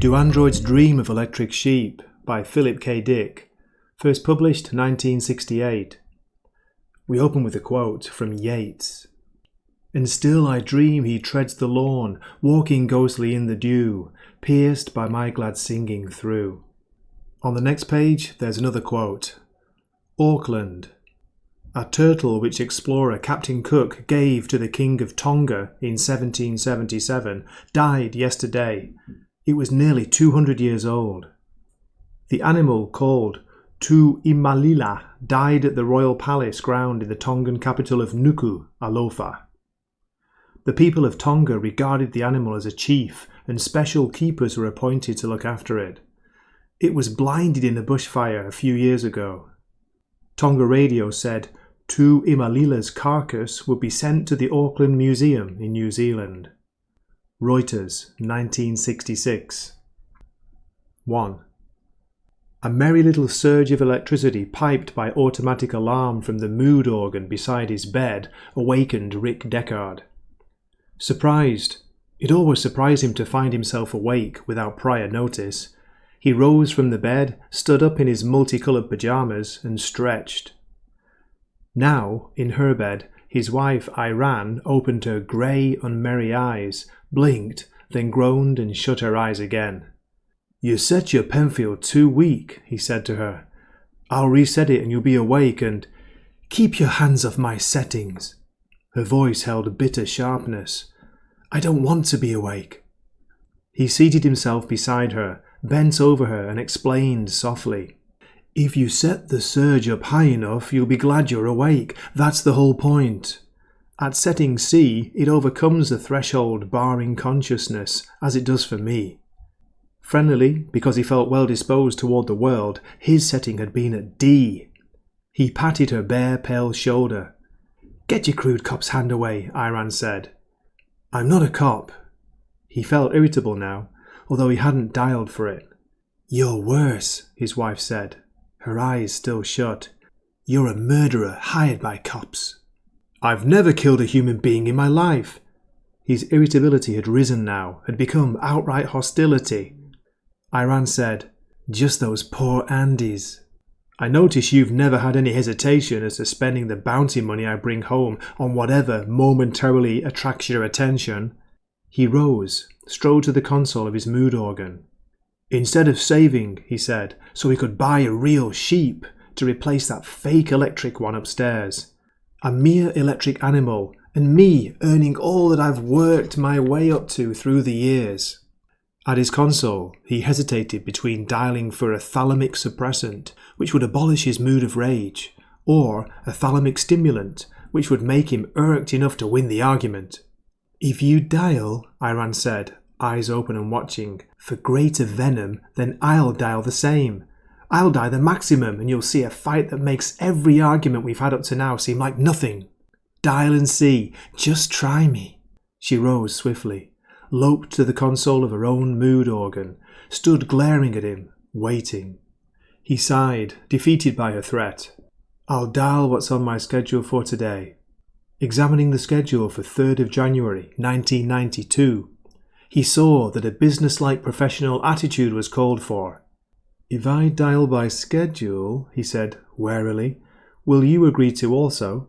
Do Androids Dream of Electric Sheep by Philip K. Dick, first published 1968. We open with a quote from Yeats. And still I dream he treads the lawn, walking ghostly in the dew, pierced by my glad singing through. On the next page there's another quote. Auckland. A turtle which explorer Captain Cook gave to the King of Tonga in 1777 died yesterday. It was nearly 200 years old. The animal called Tu Imalila died at the royal palace ground in the Tongan capital of Nuku, Alofa. The people of Tonga regarded the animal as a chief, and special keepers were appointed to look after it. It was blinded in a bushfire a few years ago. Tonga Radio said Tu Imalila's carcass would be sent to the Auckland Museum in New Zealand. Reuters, 1966. 1. A merry little surge of electricity piped by automatic alarm from the mood organ beside his bed awakened Rick Deckard. Surprised, it always surprised him to find himself awake without prior notice. He rose from the bed, stood up in his multicoloured pyjamas, and stretched. Now, in her bed, his wife Iran opened her grey, unmerry eyes, blinked, then groaned and shut her eyes again. You set your Penfield too weak, he said to her. I'll reset it and you'll be awake and... Keep your hands off my settings. Her voice held a bitter sharpness. I don't want to be awake. He seated himself beside her, bent over her and explained softly. If you set the surge up high enough, you'll be glad you're awake. That's the whole point. At setting C, it overcomes the threshold barring consciousness, as it does for me. Friendlily, because he felt well disposed toward the world, his setting had been at D. He patted her bare, pale shoulder. Get your crude cop's hand away, Iran said. I'm not a cop. He felt irritable now, although he hadn't dialed for it. You're worse, his wife said, her eyes still shut. You're a murderer hired by cops. I've never killed a human being in my life. His irritability had risen now, had become outright hostility. Iran said, just those poor Andes. I notice you've never had any hesitation as to spending the bounty money I bring home on whatever momentarily attracts your attention. He rose, strode to the console of his mood organ. Instead of saving, he said, so he could buy a real sheep to replace that fake electric one upstairs. A mere electric animal, and me earning all that I've worked my way up to through the years. At his console, he hesitated between dialing for a thalamic suppressant, which would abolish his mood of rage, or a thalamic stimulant, which would make him irked enough to win the argument. If you dial, Iran said, eyes open and watching, for greater venom, then I'll dial the same. I'll dial the maximum and you'll see a fight that makes every argument we've had up to now seem like nothing. Dial and see. Just try me. She rose swiftly, loped to the console of her own mood organ, stood glaring at him, waiting. He sighed, defeated by her threat. I'll dial what's on my schedule for today. Examining the schedule for 3rd of January 1992, he saw that a business-like professional attitude was called for. If I dial by schedule, he said warily, will you agree to also?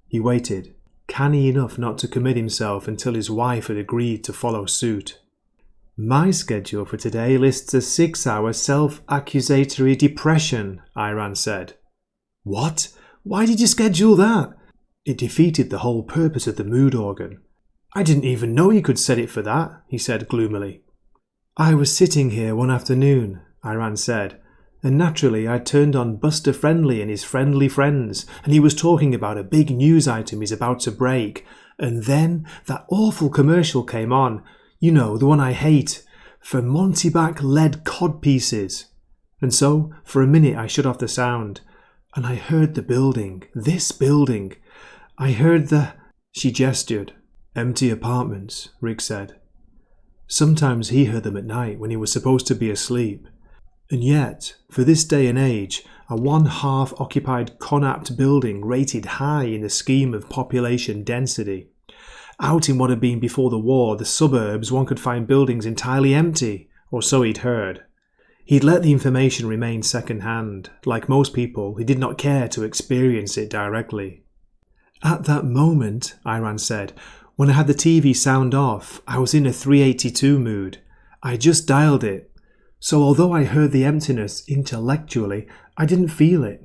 He waited, canny enough not to commit himself until his wife had agreed to follow suit. My schedule for today lists a 6-hour self-accusatory depression, Iran said. What? Why did you schedule that? It defeated the whole purpose of the mood organ. I didn't even know you could set it for that, he said gloomily. I was sitting here one afternoon, Iran said, and naturally I turned on Buster Friendly and his friendly friends, and he was talking about a big news item he's about to break, and then that awful commercial came on, you know, the one I hate, for Montyback lead cod pieces. And so, for a minute I shut off the sound, and I heard the building, this building. I heard the... She gestured. Empty apartments, Rick said. Sometimes he heard them at night when he was supposed to be asleep. And yet, for this day and age, a one-half occupied Connaught building rated high in the scheme of population density. Out in what had been before the war, the suburbs, one could find buildings entirely empty, or so he'd heard. He'd let the information remain second-hand. Like most people, he did not care to experience it directly. "At that moment," Iran said, "when I had the TV sound off, I was in a 382 mood. I just dialed it. So although I heard the emptiness intellectually, I didn't feel it.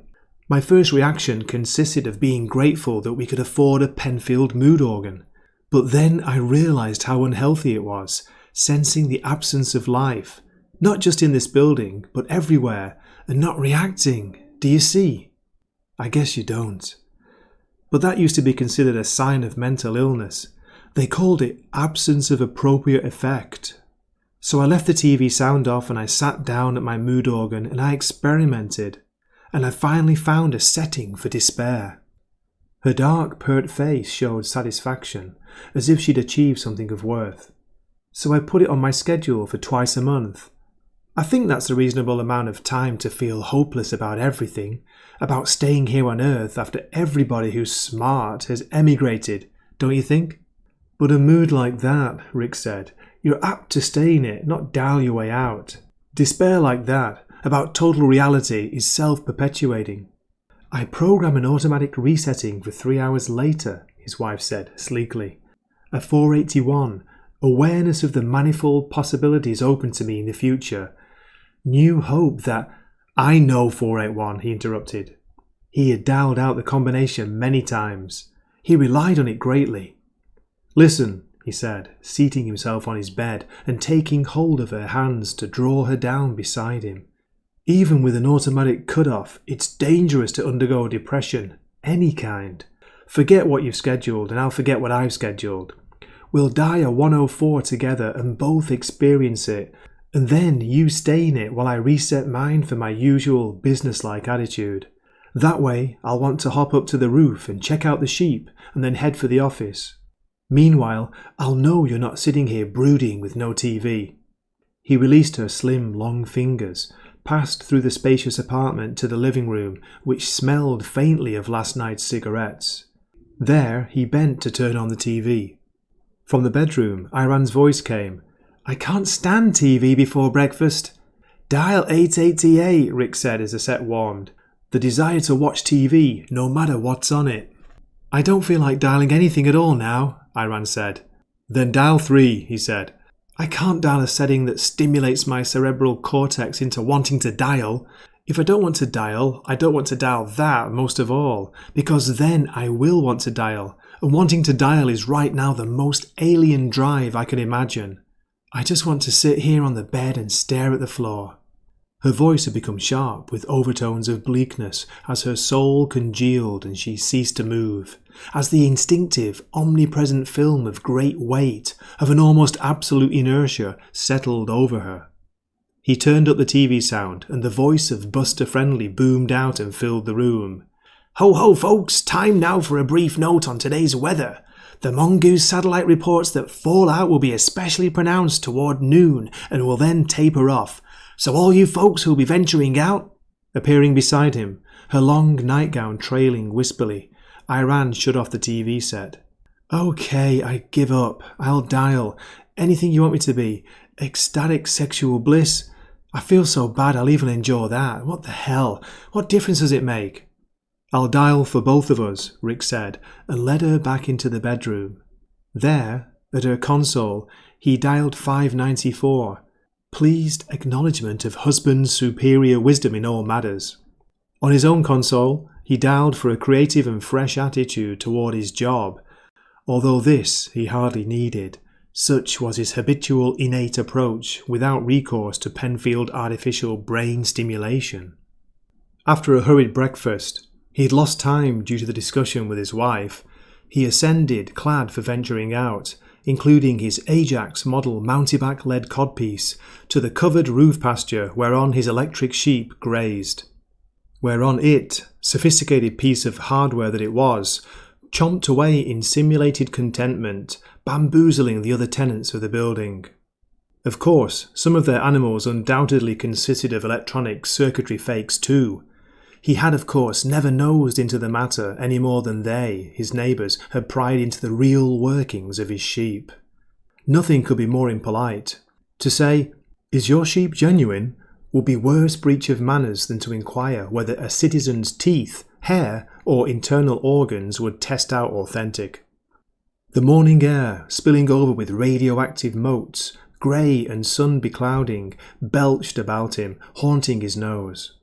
My first reaction consisted of being grateful that we could afford a Penfield mood organ. But then I realised how unhealthy it was, sensing the absence of life, not just in this building, but everywhere, and not reacting. Do you see?" "I guess you don't." "But that used to be considered a sign of mental illness. They called it absence of appropriate effect. So I left the TV sound off and I sat down at my mood organ and I experimented. And I finally found a setting for despair." Her dark, pert face showed satisfaction, as if she'd achieved something of worth. "So I put it on my schedule for twice a month. I think that's a reasonable amount of time to feel hopeless about everything, about staying here on Earth after everybody who's smart has emigrated, don't you think?" "But a mood like that," Rick said, "you're apt to stay in it, not dial your way out. Despair like that, about total reality, is self-perpetuating." "I program an automatic resetting for 3 hours later," his wife said sleekly. "A 481, awareness of the manifold possibilities open to me in the future. New hope that—" "I know 481, he interrupted. He had dialed out the combination many times. He relied on it greatly. "Listen," he said, seating himself on his bed and taking hold of her hands to draw her down beside him. "Even with an automatic cut-off, it's dangerous to undergo depression, any kind. Forget what you've scheduled and I'll forget what I've scheduled. We'll die a 104 together and both experience it, and then you stay in it while I reset mine for my usual business-like attitude. That way, I'll want to hop up to the roof and check out the sheep and then head for the office. Meanwhile, I'll know you're not sitting here brooding with no TV." He released her slim, long fingers, passed through the spacious apartment to the living room, which smelled faintly of last night's cigarettes. There, he bent to turn on the TV. From the bedroom, Iran's voice came. "I can't stand TV before breakfast." "Dial 888, Rick said as the set warmed. "The desire to watch TV, no matter what's on it." "I don't feel like dialing anything at all now," Iran said. "Then dial 3, he said. "I can't dial a setting that stimulates my cerebral cortex into wanting to dial. If I don't want to dial, I don't want to dial that most of all, because then I will want to dial, and wanting to dial is right now the most alien drive I can imagine. I just want to sit here on the bed and stare at the floor." Her voice had become sharp with overtones of bleakness as her soul congealed and she ceased to move, as the instinctive, omnipresent film of great weight, of an almost absolute inertia, settled over her. He turned up the TV sound and the voice of Buster Friendly boomed out and filled the room. "Ho ho folks, time now for a brief note on today's weather. The Mongoose satellite reports that fallout will be especially pronounced toward noon and will then taper off. So all you folks who'll be venturing out—" Appearing beside him, her long nightgown trailing wispily, Iran shut off the TV set. "Okay, I give up. I'll dial. Anything you want me to be. Ecstatic sexual bliss. I feel so bad I'll even endure that. What the hell? What difference does it make?" "I'll dial for both of us," Rick said, and led her back into the bedroom. There, at her console, he dialed 594. Pleased acknowledgement of husband's superior wisdom in all matters. On his own console, he dialed for a creative and fresh attitude toward his job, although this he hardly needed. Such was his habitual innate approach without recourse to Penfield artificial brain stimulation. After a hurried breakfast, he had lost time due to the discussion with his wife. He ascended, clad for venturing out, including his Ajax model mountebank lead codpiece, to the covered roof pasture whereon his electric sheep grazed. Whereon it, sophisticated piece of hardware that it was, chomped away in simulated contentment, bamboozling the other tenants of the building. Of course, some of their animals undoubtedly consisted of electronic circuitry fakes too. He had, of course, never nosed into the matter any more than they, his neighbours, had pried into the real workings of his sheep. Nothing could be more impolite. To say, Is your sheep genuine? Would be worse breach of manners than to inquire whether a citizen's teeth, hair, or internal organs would test out authentic. The morning air, spilling over with radioactive motes, grey and sun-beclouding, belched about him, haunting his nose.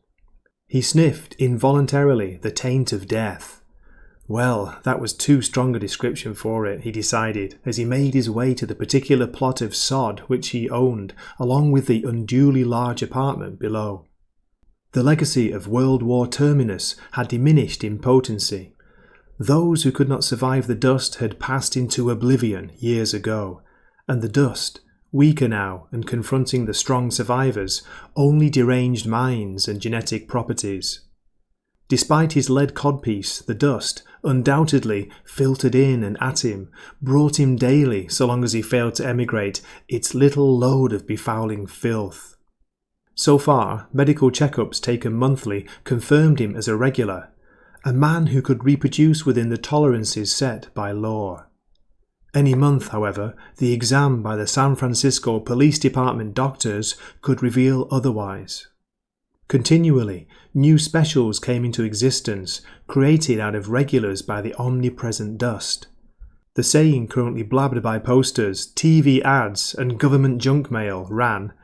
He sniffed involuntarily the taint of death. Well, that was too strong a description for it, he decided, as he made his way to the particular plot of sod which he owned, along with the unduly large apartment below. The legacy of World War Terminus had diminished in potency. Those who could not survive the dust had passed into oblivion years ago, and the dust, weaker now and confronting the strong survivors, only deranged minds and genetic properties. Despite his lead codpiece, the dust, undoubtedly filtered in and at him, brought him daily, so long as he failed to emigrate, its little load of befouling filth. So far, medical checkups taken monthly confirmed him as a regular, a man who could reproduce within the tolerances set by law. Any month, however, the exam by the San Francisco Police Department doctors could reveal otherwise. Continually, new specials came into existence, created out of regulars by the omnipresent dust. The saying currently blabbed by posters, TV ads, and government junk mail ran,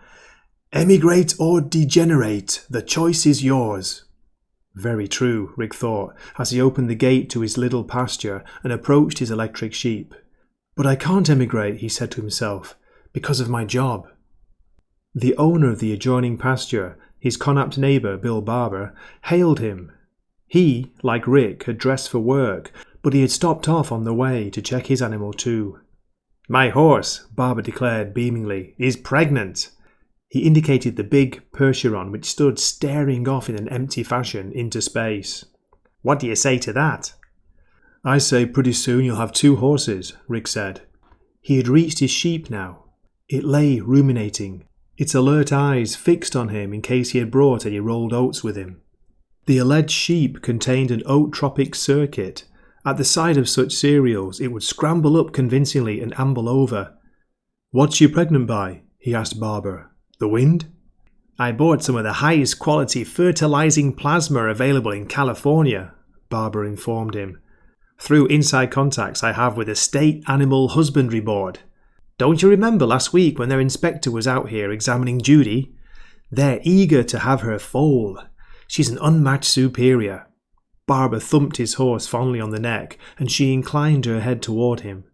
"Emigrate or degenerate, the choice is yours." Very true, Rick thought, as he opened the gate to his little pasture and approached his electric sheep. "But I can't emigrate," he said to himself, "because of my job." The owner of the adjoining pasture, his Connaught neighbour Bill Barber, hailed him. He, like Rick, had dressed for work, but he had stopped off on the way to check his animal too. "My horse," Barber declared beamingly, "is pregnant." He indicated the big Percheron which stood staring off in an empty fashion into space. "What do you say to that?" "I say pretty soon you'll have 2 horses, Rick said. He had reached his sheep now. It lay ruminating, its alert eyes fixed on him in case he had brought any rolled oats with him. The alleged sheep contained an oat-tropic circuit. At the sight of such cereals, it would scramble up convincingly and amble over. "What's she pregnant by?" he asked Barber. "The wind?" "I bought some of the highest quality fertilizing plasma available in California," Barber informed him, "through inside contacts I have with the State Animal Husbandry Board. Don't you remember last week when their inspector was out here examining Judy? They're eager to have her foal. She's an unmatched superior." Barber thumped his horse fondly on the neck, and she inclined her head toward him.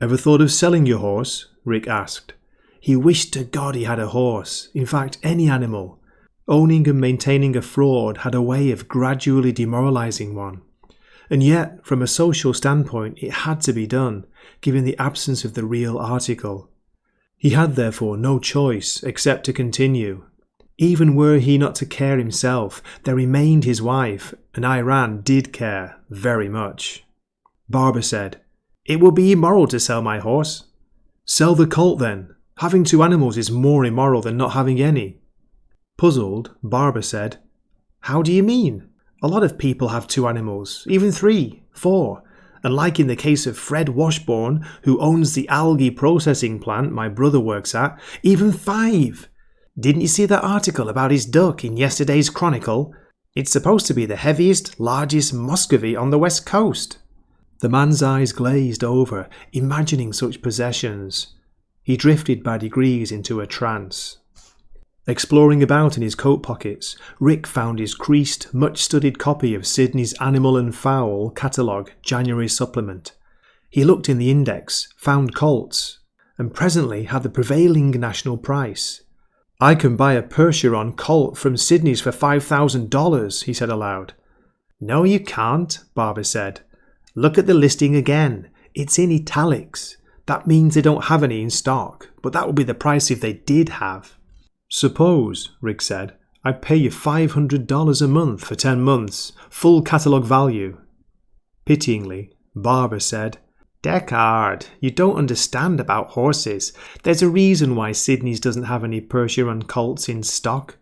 "Ever thought of selling your horse?" Rick asked. He wished to God he had a horse, in fact any animal. Owning and maintaining a fraud had a way of gradually demoralizing one. And yet, from a social standpoint, it had to be done, given the absence of the real article. He had therefore no choice except to continue. Even were he not to care himself, there remained his wife, and Iran did care very much. Barber said, "It would be immoral to sell my horse." "Sell the colt then. Having 2 animals is more immoral than not having any." Puzzled, Barber said, "How do you mean? A lot of people have 2 animals, even 3, 4, and like in the case of Fred Washburn, who owns the algae processing plant my brother works at, even 5. Didn't you see that article about his duck in yesterday's Chronicle? It's supposed to be the heaviest, largest Muscovy on the west coast." The man's eyes glazed over, imagining such possessions. He drifted by degrees into a trance. Exploring about in his coat pockets, Rick found his creased, much-studied copy of Sydney's Animal and Fowl catalogue January supplement. He looked in the index, found colts, and presently had the prevailing national price. "I can buy a Percheron colt from Sydney's for $5,000, he said aloud. "No, you can't," Barber said. "Look at the listing again. It's in italics. That means they don't have any in stock, but that would be the price if they did have." "Suppose," Rick said, "I pay you $500 a month for 10 months, full catalogue value." Pityingly, Barber said, "Deckard, you don't understand about horses. There's a reason why Sydney's doesn't have any Percheron colts in stock.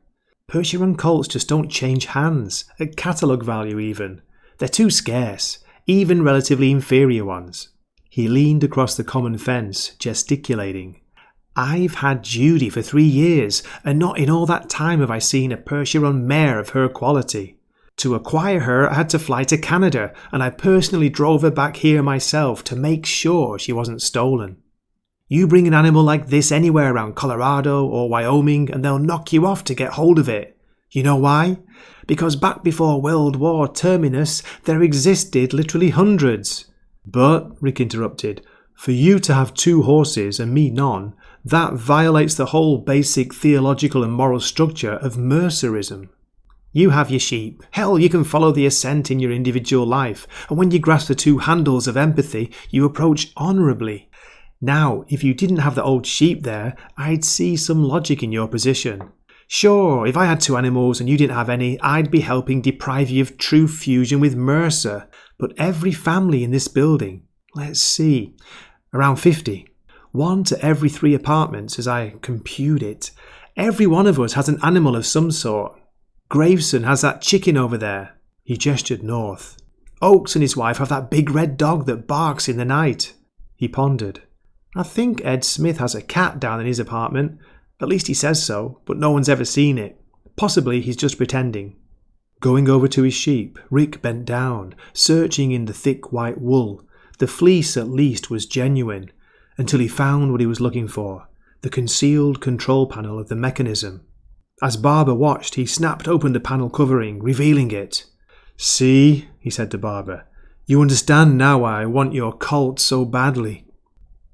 Percheron colts just don't change hands, at catalogue value even. They're too scarce, even relatively inferior ones." He leaned across the common fence, gesticulating. I've had Judy for 3 years, and not in all that time have I seen a Percheron mare of her quality. To acquire her, I had to fly to Canada, and I personally drove her back here myself to make sure she wasn't stolen. You bring an animal like this anywhere around Colorado or Wyoming, and they'll knock you off to get hold of it. You know why? Because back before World War Terminus, there existed literally hundreds. But, Rick interrupted, for you to have 2 horses and me none, that violates the whole basic theological and moral structure of mercerism. You have your sheep. Hell, you can follow the ascent in your individual life, and when you grasp the 2 handles of empathy, you approach honourably. Now, if you didn't have the old sheep there, I'd see some logic in your position. Sure, if I had 2 animals and you didn't have any, I'd be helping deprive you of true fusion with Mercer. But every family in this building, let's see, around 50, 1 to every 3 apartments as I compute it, every one of us has an animal of some sort. Graveson has that chicken over there. He gestured north. Oakes and his wife have that big red dog that barks in the night. He pondered. I think Ed Smith has a cat down in his apartment. At least he says so, but no one's ever seen it. Possibly he's just pretending. Going over to his sheep, Rick bent down, searching in the thick white wool. The fleece at least was genuine, until he found what he was looking for, the concealed control panel of the mechanism. As Barber watched, he snapped open the panel covering, revealing it. See, he said to Barber, you understand now why I want your colt so badly.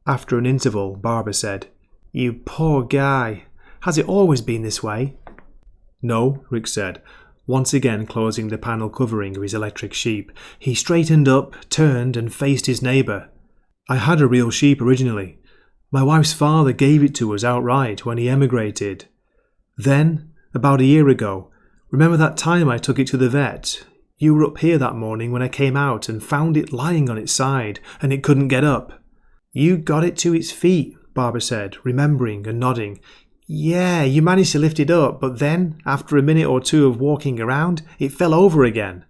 After an interval, Barber said, You poor guy. Has it always been this way? No, Rick said, once again closing the panel covering of his electric sheep. He straightened up, turned, and faced his neighbour. I had a real sheep originally. My wife's father gave it to us outright when he emigrated. Then, about a year ago, remember that time I took it to the vet? You were up here that morning when I came out and found it lying on its side, and it couldn't get up. You got it to its feet, Barber said, remembering and nodding. Yeah, you managed to lift it up, but then, after a minute or 2 of walking around, it fell over again.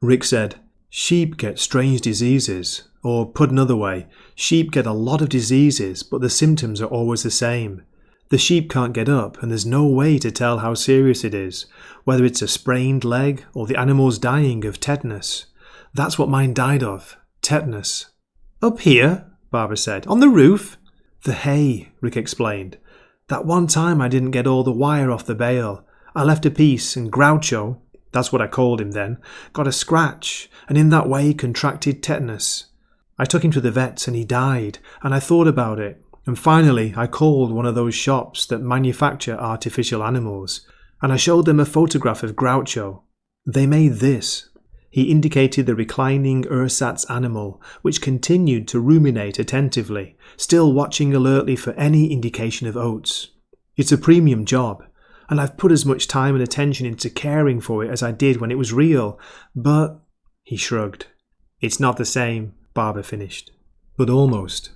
Rick said, Sheep get strange diseases. Or, put another way, sheep get a lot of diseases, but the symptoms are always the same. The sheep can't get up, and there's no way to tell how serious it is, whether it's a sprained leg or the animal's dying of tetanus. That's what mine died of, tetanus. Up here? Barber said. On the roof? The hay, Rick explained. That one time I didn't get all the wire off the bale. I left a piece, and Groucho, that's what I called him then, got a scratch, and in that way contracted tetanus. I took him to the vets and he died, and I thought about it, and finally I called one of those shops that manufacture artificial animals, and I showed them a photograph of Groucho. They made this. He indicated the reclining ersatz animal, which continued to ruminate attentively, still watching alertly for any indication of oats. It's a premium job, and I've put as much time and attention into caring for it as I did when it was real, but... He shrugged. It's not the same, Barber finished. But almost.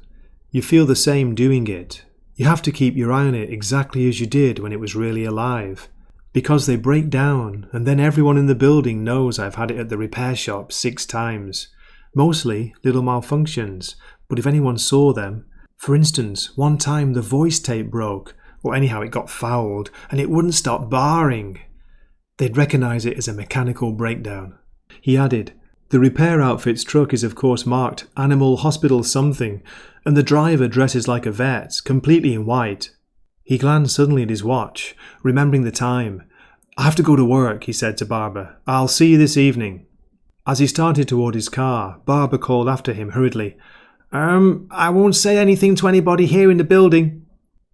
You feel the same doing it. You have to keep your eye on it exactly as you did when it was really alive. Because they break down, and then everyone in the building knows I've had it at the repair shop 6 times. Mostly little malfunctions, but if anyone saw them... For instance, one time the voice tape broke, or anyhow it got fouled, and it wouldn't stop barring. They'd recognise it as a mechanical breakdown. He added, The repair outfit's truck is of course marked Animal Hospital something, and the driver dresses like a vet, completely in white. He glanced suddenly at his watch, remembering the time. I have to go to work, he said to Barber. I'll see you this evening. As he started toward his car, Barber called after him hurriedly. I won't say anything to anybody here in the building.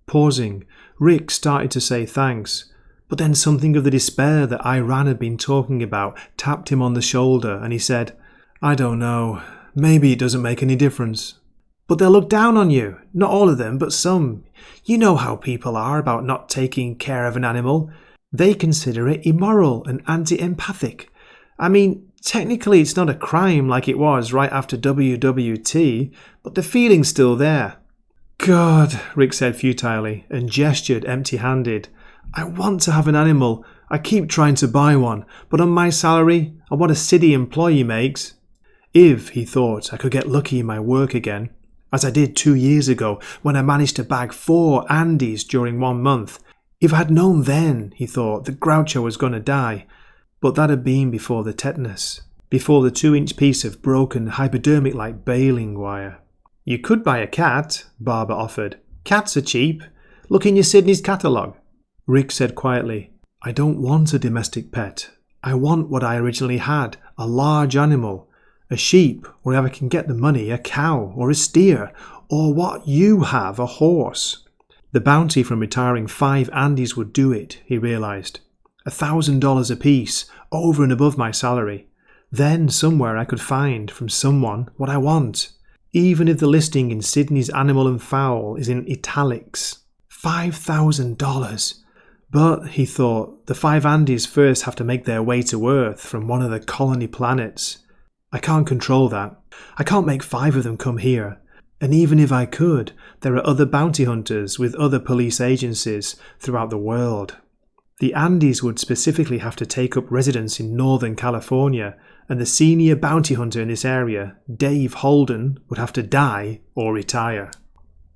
Pausing, Rick started to say thanks, but then something of the despair that Iran had been talking about tapped him on the shoulder, and he said, I don't know. Maybe it doesn't make any difference. But they'll look down on you. Not all of them, but some. You know how people are about not taking care of an animal. They consider it immoral and anti-empathic. I mean, technically it's not a crime like it was right after WWT, but the feeling's still there. God, Rick said futilely, and gestured empty-handed. I want to have an animal. I keep trying to buy one, but on my salary and what a city employee makes. If, he thought, I could get lucky in my work again. as I did 2 years ago when I managed to bag 4 Andes during 1 month. If I had known then, he thought, that Groucho was going to die. But that had been before the tetanus, before the 2-inch piece of broken hypodermic-like baling wire. You could buy a cat, Barbara offered. Cats are cheap. Look in your Sydney's catalogue. Rick said quietly, I don't want a domestic pet. I want what I originally had, a large animal. A sheep, or if I can get the money, a cow, or a steer, or what you have, a horse. The bounty from retiring 5 Andes would do it, he realised. $1,000 apiece, over and above my salary. Then somewhere I could find, from someone, what I want. Even if the listing in Sydney's Animal and Fowl is in italics. $5,000. But, he thought, the 5 Andes first have to make their way to Earth from one of the colony planets. I can't control that. I can't make 5 of them come here. And even if I could, there are other bounty hunters with other police agencies throughout the world. The Andes would specifically have to take up residence in Northern California, and the senior bounty hunter in this area, Dave Holden, would have to die or retire.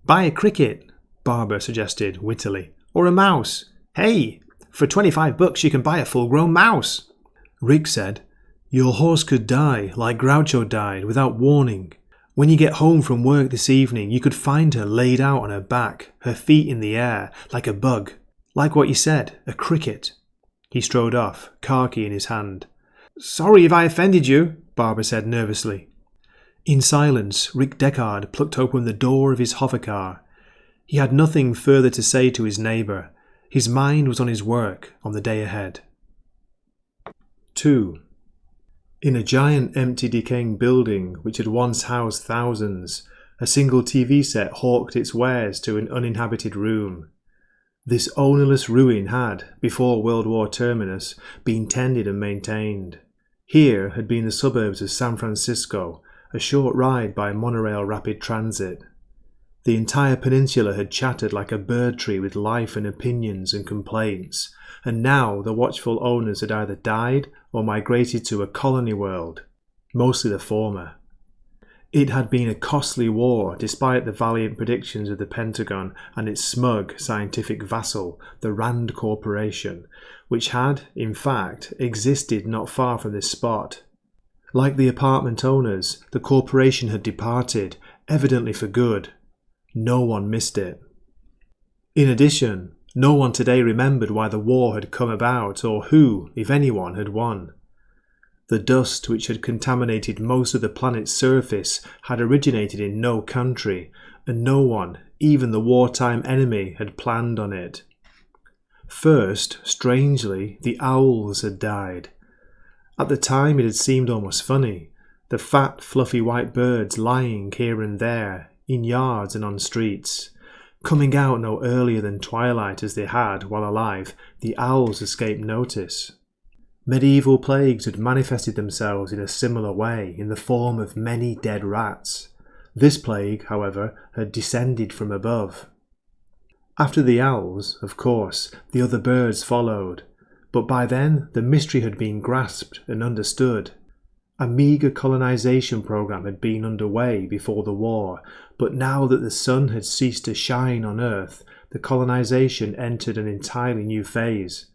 Buy a cricket, Barbara suggested wittily, or a mouse. Hey, for $25 you can buy a full-grown mouse. Rick said, Your horse could die like Groucho died without warning. When you get home from work this evening, you could find her laid out on her back, her feet in the air, like a bug. Like what you said, a cricket. He strode off, car key in his hand. Sorry if I offended you, Barbara said nervously. In silence, Rick Deckard plucked open the door of his hovercar. He had nothing further to say to his neighbour. His mind was on his work, on the day ahead. 2. In a giant empty decaying building which had once housed thousands, a single TV set hawked its wares to an uninhabited room. This ownerless ruin had, before World War Terminus, been tended and maintained. Here had been the suburbs of San Francisco, a short ride by monorail rapid transit. The entire peninsula had chattered like a bird tree with life and opinions and complaints, and now the watchful owners had either died or migrated to a colony world, mostly the former. It had been a costly war, despite the valiant predictions of the Pentagon and its smug scientific vassal, the Rand Corporation, which had, in fact, existed not far from this spot. Like the apartment owners, the corporation had departed, evidently for good. No one missed it. In addition, no one today remembered why the war had come about or who, if anyone, had won. The dust which had contaminated most of the planet's surface had originated in no country, and no one, even the wartime enemy, had planned on it. First, strangely, the owls had died. At the time it had seemed almost funny, the fat, fluffy white birds lying here and there, in yards and on streets. Coming out no earlier than twilight as they had, while alive, the owls escaped notice. Medieval plagues had manifested themselves in a similar way in the form of many dead rats. This plague, however, had descended from above. After the owls, of course, the other birds followed, but by then the mystery had been grasped and understood. A meagre colonization program had been underway before the war, but now that the sun had ceased to shine on Earth, the colonization entered an entirely new phase.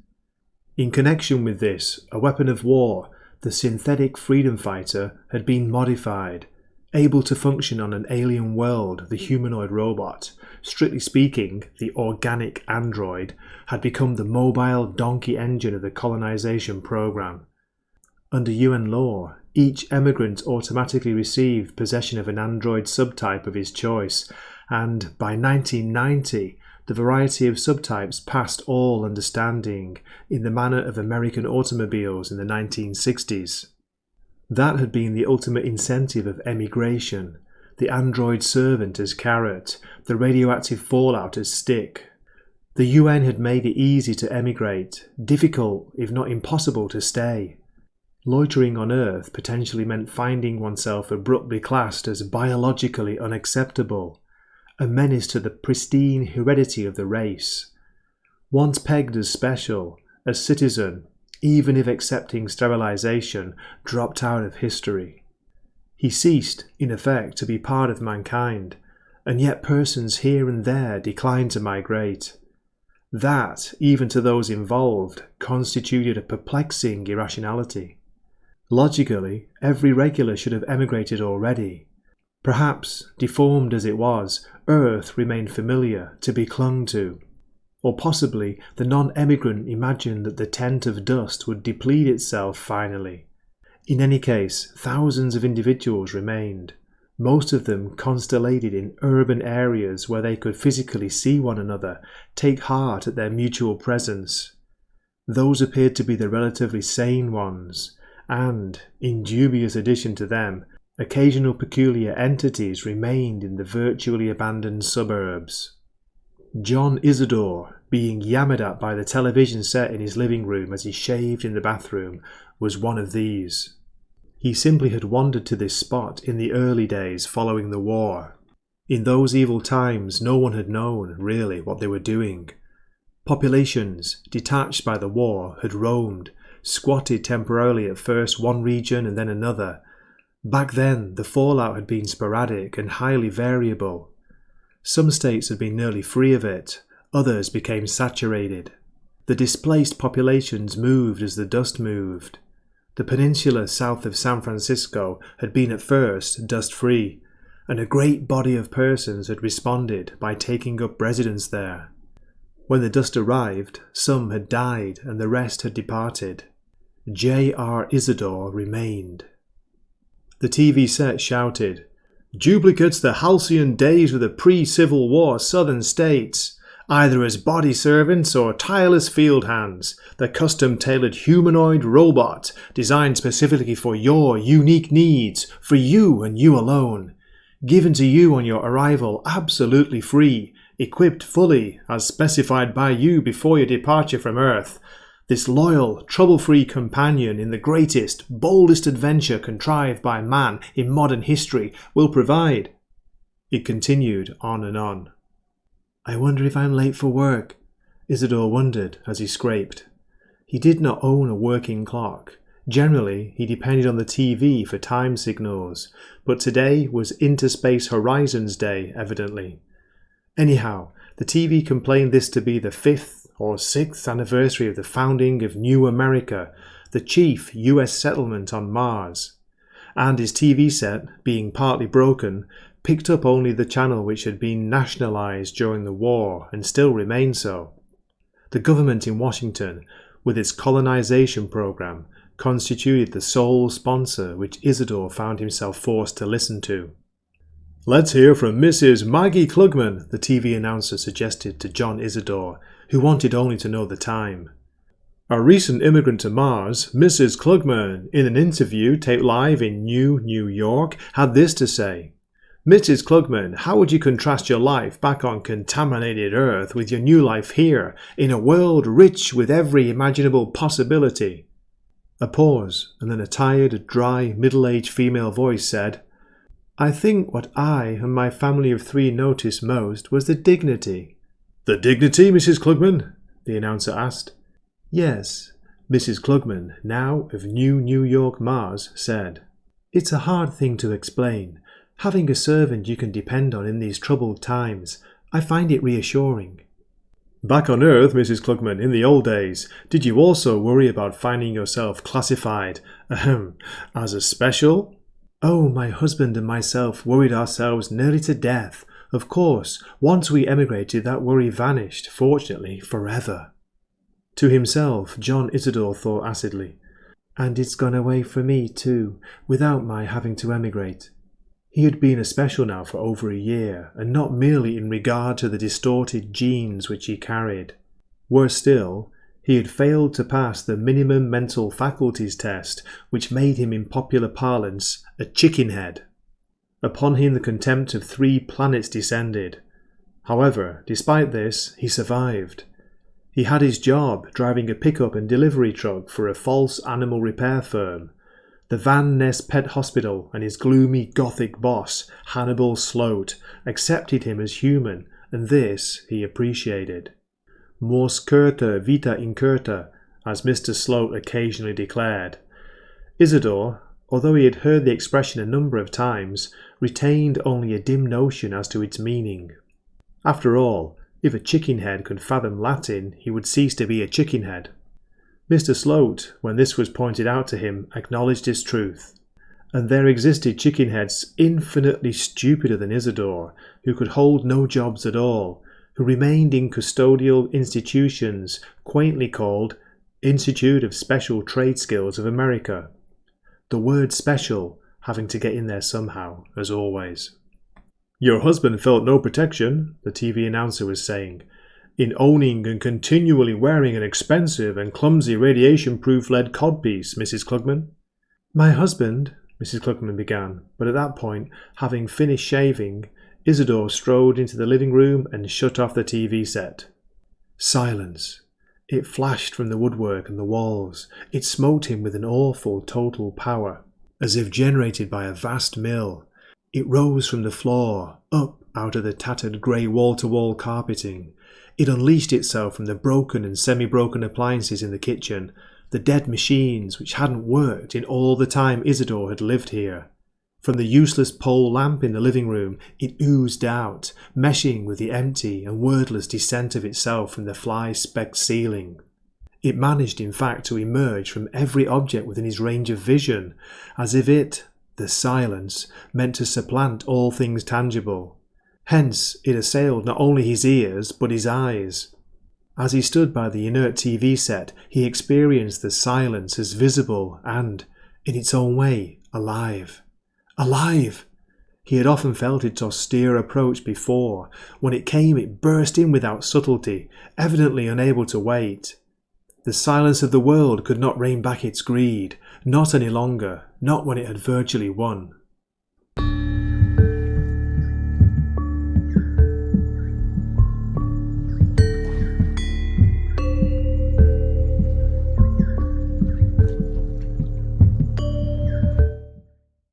In connection with this, a weapon of war, the synthetic freedom fighter, had been modified, able to function on an alien world. The humanoid robot, strictly speaking, the organic android, had become the mobile donkey engine of the colonization program. Under UN law, each emigrant automatically received possession of an android subtype of his choice, and by 1990, the variety of subtypes passed all understanding, in the manner of American automobiles in the 1960s. That had been the ultimate incentive of emigration, the android servant as carrot, the radioactive fallout as stick. The UN had made it easy to emigrate, difficult, if not impossible, to stay. Loitering on Earth potentially meant finding oneself abruptly classed as biologically unacceptable, a menace to the pristine heredity of the race. Once pegged as special, a citizen, even if accepting sterilization, dropped out of history. He ceased, in effect, to be part of mankind, and yet persons here and there declined to migrate. That, even to those involved, constituted a perplexing irrationality. Logically, every regular should have emigrated already. Perhaps, deformed as it was, Earth remained familiar, to be clung to. Or possibly the non-emigrant imagined that the tent of dust would deplete itself finally. In any case, thousands of individuals remained, most of them constellated in urban areas where they could physically see one another, take heart at their mutual presence. Those appeared to be the relatively sane ones, and, in dubious addition to them, occasional peculiar entities remained in the virtually abandoned suburbs. John Isidor, being yammered at by the television set in his living room as he shaved in the bathroom, was one of these. He simply had wandered to this spot in the early days following the war. In those evil times, no one had known, really, what they were doing. Populations, detached by the war, had roamed, squatted temporarily at first one region and then another. Back then, the fallout had been sporadic and highly variable. Some states had been nearly free of it, others became saturated. The displaced populations moved as the dust moved. The peninsula south of San Francisco had been at first dust-free, and a great body of persons had responded by taking up residence there. When the dust arrived, some had died and the rest had departed. J.R. Isidor remained. The TV set shouted, "Duplicates the halcyon days of the pre-Civil War southern states. Either as body servants or tireless field hands, the custom-tailored humanoid robot designed specifically for your unique needs, for you and you alone. Given to you on your arrival absolutely free, equipped fully as specified by you before your departure from Earth. This loyal, trouble-free companion in the greatest, boldest adventure contrived by man in modern history will provide." It continued on and on. "I wonder if I'm late for work," Isidor wondered as he scraped. He did not own a working clock. Generally, he depended on the TV for time signals, but today was Interspace Horizons Day, evidently. Anyhow, the TV complained this to be the 5th or 6th anniversary of the founding of New America, the chief US settlement on Mars. And his TV set, being partly broken, picked up only the channel which had been nationalized during the war and still remained so. The government in Washington, with its colonization program, constituted the sole sponsor which Isidor found himself forced to listen to. "Let's hear from Mrs. Maggie Klugman," the TV announcer suggested to John Isidor, who wanted only to know the time. "A recent immigrant to Mars, Mrs. Klugman, in an interview taped live in New York, had this to say. Mrs. Klugman, how would you contrast your life back on contaminated Earth with your new life here, in a world rich with every imaginable possibility?" A pause, and then a tired, dry, middle-aged female voice said, "I think what I and my family of 3 noticed most was the dignity." "The dignity, Mrs. Klugman?" the announcer asked. "Yes," Mrs. Klugman, now of New York, Mars, said. "It's a hard thing to explain. Having a servant you can depend on in these troubled times, I find it reassuring." "Back on Earth, Mrs. Klugman, in the old days, did you also worry about finding yourself classified, as a special?" "Oh, my husband and myself worried ourselves nearly to death. Of course, once we emigrated that worry vanished, fortunately, forever." To himself, John Isidor thought acidly, "And it's gone away for me too, without my having to emigrate." He had been a special now for over a year, and not merely in regard to the distorted genes which he carried. Worse still, he had failed to pass the minimum mental faculties test, which made him in popular parlance a chickenhead. Upon him the contempt of 3 planets descended. However, despite this, he survived. He had his job driving a pickup and delivery truck for a false animal repair firm. The Van Ness Pet Hospital and his gloomy Gothic boss, Hannibal Sloat, accepted him as human, and this he appreciated. Mors curta vita incurta, as Mr. Sloat occasionally declared. Isidor, although he had heard the expression a number of times, retained only a dim notion as to its meaning. After all, if a chicken head could fathom Latin, he would cease to be a chicken head. Mr. Sloat, when this was pointed out to him, acknowledged its truth. And there existed chicken heads infinitely stupider than Isidor, who could hold no jobs at all, who remained in custodial institutions quaintly called Institute of Special Trade Skills of America. The word special having to get in there somehow, as always. "Your husband felt no protection," the TV announcer was saying, "in owning and continually wearing an expensive and clumsy radiation-proof lead codpiece, Mrs. Klugman." "My husband," Mrs. Klugman began, but at that point, having finished shaving, Isidor strode into the living room and shut off the TV set. Silence. It flashed from the woodwork and the walls. It smote him with an awful total power, as if generated by a vast mill. It rose from the floor, up out of the tattered grey wall-to-wall carpeting. It unleashed itself from the broken and semi-broken appliances in the kitchen, the dead machines which hadn't worked in all the time Isidor had lived here. From the useless pole lamp in the living room, it oozed out, meshing with the empty and wordless descent of itself from the fly-specked ceiling. It managed, in fact, to emerge from every object within his range of vision, as if it, the silence, meant to supplant all things tangible. Hence, it assailed not only his ears, but his eyes. As he stood by the inert TV set, he experienced the silence as visible and, in its own way, alive. Alive! He had often felt its austere approach before. When it came, it burst in without subtlety, evidently unable to wait. The silence of the world could not rein back its greed, not any longer, not when it had virtually won.